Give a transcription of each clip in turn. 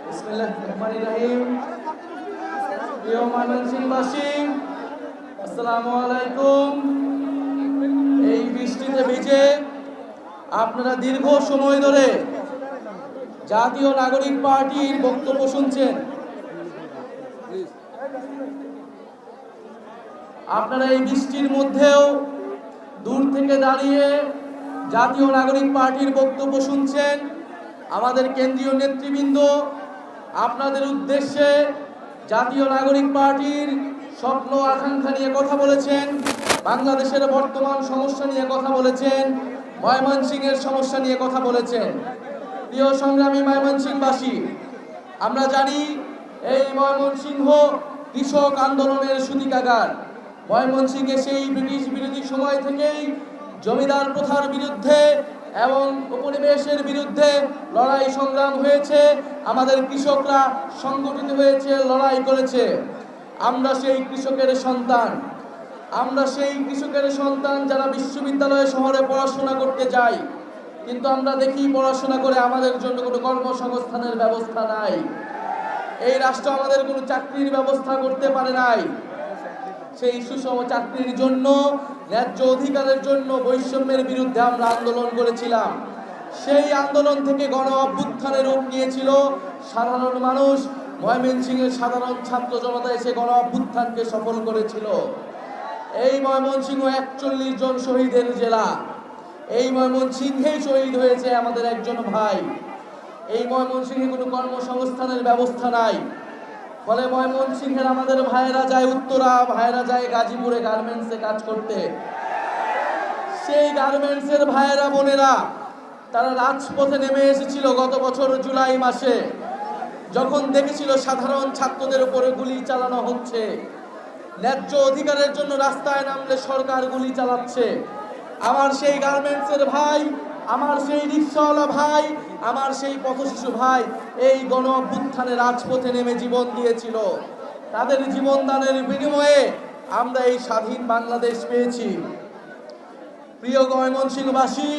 বিসমিল্লাহির রহমানির রহিম। প্রিয় ময়মনসিংহবাসী, আসসালামু আলাইকুম। এই বৃষ্টিতে ভিজে আপনারা দীর্ঘ সময় ধরে জাতীয় নাগরিক পার্টির বক্তব্য শুনছেন। আপনারা এই বৃষ্টির মধ্যেও দূর থেকে দাঁড়িয়ে জাতীয় নাগরিক পার্টির বক্তব্য শুনছেন। আমাদের কেন্দ্রীয় নেতৃবৃন্দ আপনাদের উদ্দেশ্যে জাতীয় নাগরিক পার্টির স্বপ্ন আকাঙ্ক্ষা নিয়ে কথা বলেছেন, বাংলাদেশের বর্তমান সমস্যা নিয়ে কথা বলেছেন, ময়মনসিংহের সমস্যা নিয়ে কথা বলেছেন। প্রিয় সংগ্রামী ময়মনসিংহবাসী, আমরা জানি এই ময়মনসিংহ কৃষক আন্দোলনের সূতিকাগার। ময়মনসিংহে সেই ব্রিটিশ বিরোধী সময় থেকেই জমিদার প্রথার বিরুদ্ধে এবং উপনিবেশের বিরুদ্ধে লড়াই সংগ্রাম হয়েছে। আমাদের কৃষকরা সংগঠিত হয়েছে, লড়াই করেছে। আমরা সেই কৃষকের সন্তান যারা বিশ্ববিদ্যালয়ে শহরে পড়াশোনা করতে যাই, কিন্তু আমরা দেখি পড়াশোনা করে আমাদের জন্য কোনো কর্মসংস্থানের ব্যবস্থা নাই। এই রাষ্ট্র আমাদের কোনো চাকরির ব্যবস্থা করতে পারে নাই। সেই সুষম চাকরির জন্য, ন্যায্য অধিকারের জন্য, বৈষম্যের বিরুদ্ধে আমরা আন্দোলন করেছিলাম। সেই আন্দোলন থেকে গণ অভ্যুত্থানের রূপ নিয়েছিল সাধারণ মানুষ। ময়মনসিংহের সাধারণ ছাত্র জনতা এসে গণ অভ্যুত্থানকে সফল করেছিল। এই ময়মনসিংহ 41 জন শহীদের জেলা। এই ময়মনসিংহেই শহীদ হয়েছে আমাদের একজন ভাই। এই ময়মনসিংহে কোনো কর্মসংস্থানের ব্যবস্থা নাই। ফলে ময়মনসিংহের আমাদের ভাইয়েরা যায় উত্তরা, ভাইয়েরা যায় গাজীপুরে গার্মেন্টসে কাজ করতে। সেই গার্মেন্টসের ভাইয়েরা বোনেরা তারা রাজপথে নেমে এসেছিল গত বছর জুলাই মাসে, যখন দেখেছিল সাধারণ ছাত্রদের উপরে গুলি চালানো হচ্ছে। ন্যায্য অধিকারের জন্য রাস্তায় নামলে সরকার গুলি চালাচ্ছে। আমার সেই গার্মেন্টসের ভাই, আমার সেই রিক্সাওয়ালা ভাই, আমার সেই পথশিশু ভাই এই গণ অভ্যুত্থানে রাজপথে নেমে জীবন দিয়েছিল। তাদের জীবন দানের বিনিময়ে আমরা এই স্বাধীন বাংলাদেশ পেয়েছি। প্রিয় ময়মনসিংহবাসী,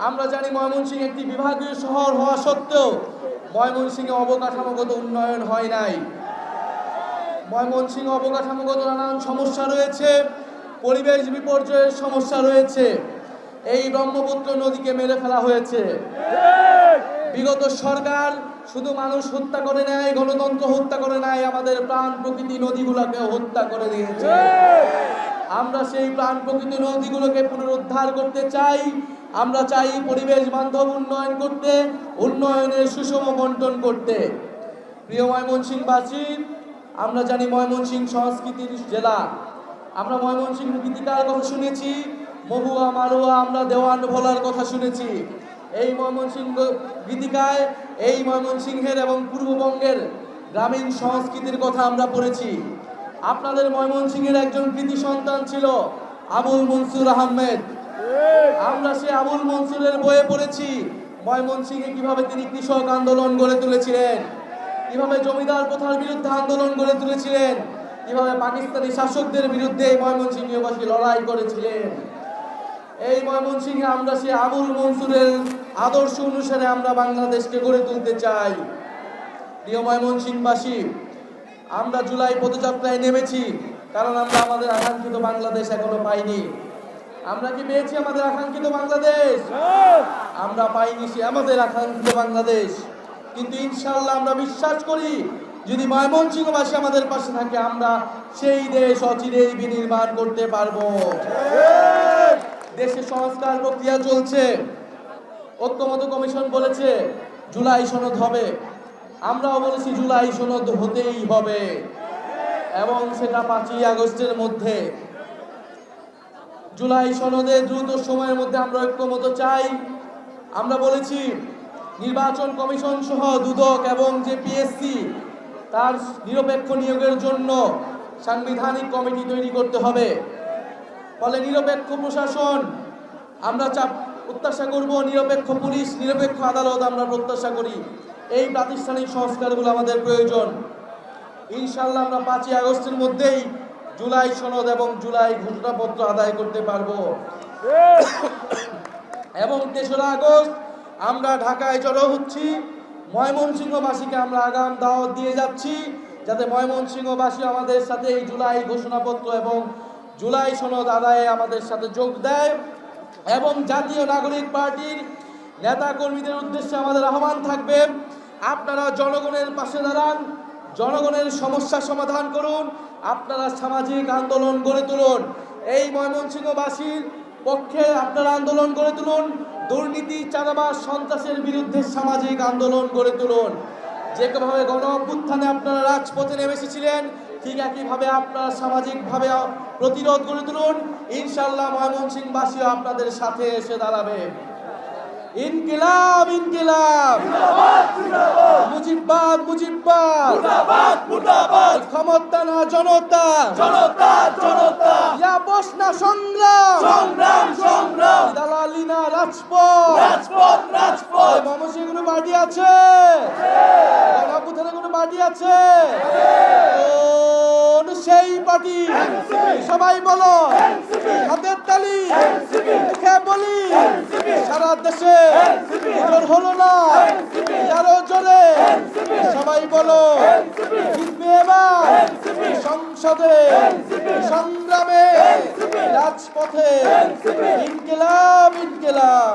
আমরা জানি ময়মনসিংহ একটি বিভাগীয় শহর হওয়া সত্ত্বেও ময়মনসিংহে অবকাঠামোগত উন্নয়ন হয় নাই। ময়মনসিংহ অবকাঠামোগত নানান সমস্যা রয়েছে, পরিবেশ বিপর্যয়ের সমস্যা রয়েছে। এই ব্রহ্মপুত্র নদীকে মেরে ফেলা হয়েছে। বিগত সরকার শুধু মানুষ হত্যা করে নেয়, গণতন্ত্র হত্যা করে নেয়, আমাদের প্রাণ প্রকৃতি নদীগুলোকে হত্যা করে দিয়েছে। আমরা সেই প্রাণ প্রকৃতি নদীগুলোকে পুনরুদ্ধার করতে চাই। আমরা চাই পরিবেশ বান্ধব উন্নয়ন করতে, উন্নয়নের সুষম বন্টন করতে। প্রিয় ময়মনসিংহবাসী, আমরা জানি ময়মনসিংহ সংস্কৃতির জেলা। আমরা ময়মনসিংহ গীতিকার কথা শুনেছি, মহুয়া মারুয়া, আমরা দেওয়ান ভোলার কথা শুনেছি। এই ময়মনসিংহ গীতিকায় এই ময়মনসিংহের এবং পূর্ববঙ্গের গ্রামীণ সংস্কৃতির কথা আমরা পড়েছি। আপনাদের ময়মনসিংহের একজন কৃতি সন্তান ছিল আবুল মনসুর আহমেদ। আমরা সে আবুল মনসুরের বইয়ে পড়েছি ময়মনসিংহে কিভাবে তিনি কৃষক আন্দোলন গড়ে তুলেছিলেন, কিভাবে জমিদার প্রথার বিরুদ্ধে আন্দোলন গড়ে তুলেছিলেন, কিভাবে পাকিস্তানি শাসকদের বিরুদ্ধে ময়মনসিংহবাসী লড়াই করেছিলেন। এই ময়মনসিংহে আমরা সে আবুল মনসুরের আদর্শ অনুসারে আমরা বাংলাদেশকে গড়ে তুলতে চাই। প্রিয় ময়মনসিংহবাসী, আমরা জুলাই পদযাত্রায় নেমেছি কারণ আমরা আমাদের আকাঙ্ক্ষিত বাংলাদেশ এখনো পাইনি। আমরা কি পেয়েছি আমাদের আকাঙ্ক্ষিত বাংলাদেশ? আমরা পাইনি সে আমাদের আকাঙ্ক্ষিত বাংলাদেশ। কিন্তু ইনশাআল্লাহ আমরা বিশ্বাস করি যদি ময়মনসিংহবাসী আমাদের পাশে থাকে, আমরা সেই দেশ অচিরেই বিনির্মাণ করতে পারবো। দেশে সংস্কার প্রক্রিয়া চলছে। ঐক্যমত্য কমিশন বলেছে জুলাই সনদ হবে। আমরাও বলেছি জুলাই সনদ হতেই হবে, এবং সেটা 5ই আগস্টের মধ্যে। জুলাই সনদে দ্রুত সময়ের মধ্যে আমরা ঐক্যমত্য চাই। আমরা বলেছি নির্বাচন কমিশন সহ দুদক এবং যে পিএসসি তার নিরপেক্ষ নিয়োগের জন্য সাংবিধানিক কমিটি তৈরি করতে হবে। ফলে নিরপেক্ষ প্রশাসন আমরা প্রত্যাশা করব, নিরপেক্ষ পুলিশ, নিরপেক্ষ আদালত আমরা প্রত্যাশা করি। এই প্রাতিষ্ঠানিক সংস্কারগুলো আমাদের প্রয়োজন। ইনশাআল্লাহ আমরা 5ই আগস্টের মধ্যেই জুলাই সনদ এবং জুলাই ঘোষণাপত্র আদায় করতে পারবো। এবং 3রা আগস্ট আমরা ঢাকায় জড়ো হচ্ছি। ময়মনসিংহবাসীকে আমরা আগাম দাওয়াত দিয়ে যাচ্ছি, যাতে ময়মনসিংহবাসী আমাদের সাথে এই জুলাই ঘোষণাপত্র এবং জুলাই সনদ আদায়ে আমাদের সাথে যোগ দেয়। এবং জাতীয় নাগরিক পার্টির নেতা কর্মীদের উদ্দেশ্যে আমাদের আহ্বান থাকবে, আপনারা জনগণের পাশে দাঁড়ান, জনগণের সমস্যা সমাধান করুন, আপনারা সামাজিক আন্দোলন গড়ে তুলুন। এই ময়মনসিংহবাসীর পক্ষে আপনারা আন্দোলন গড়ে তুলুন, দুর্নীতি, চাঁদাবাজ, সন্ত্রাসের বিরুদ্ধে সামাজিক আন্দোলন গড়ে তুলুন। যেভাবে গণ অভ্যুত্থানে আপনারা রাজপথে নেমে এসেছিলেন, ঠিক একইভাবে আপনারা সামাজিকভাবে প্রতিরোধ গড়ে তুলুন। ইনশাআল্লাহ ময়মনসিংহবাসীও আপনাদের সাথে এসে দাঁড়াবে। ইনকিলাব ইনকিলাব, মুজিববাদ মুজিববাদ, ক্ষমতা না জনতা, ইয়া বসনা সংগ্রাম, দালালি না রাজপথ, ময়মনসিংহে কোনো পার্টি আছে? গণঅভ্যুত্থানে কোনো পার্টি আছে? কোন সেই পার্টি? সবাই বলো, হাতের তালি, মুখে বলি, সারা দেশে জোর হলো না, আরো জোরে সবাই বলো, জিতবে এবার সংসদে, সংগ্রামে, রাজপথে, ইনকিলাব ইনকিলাব।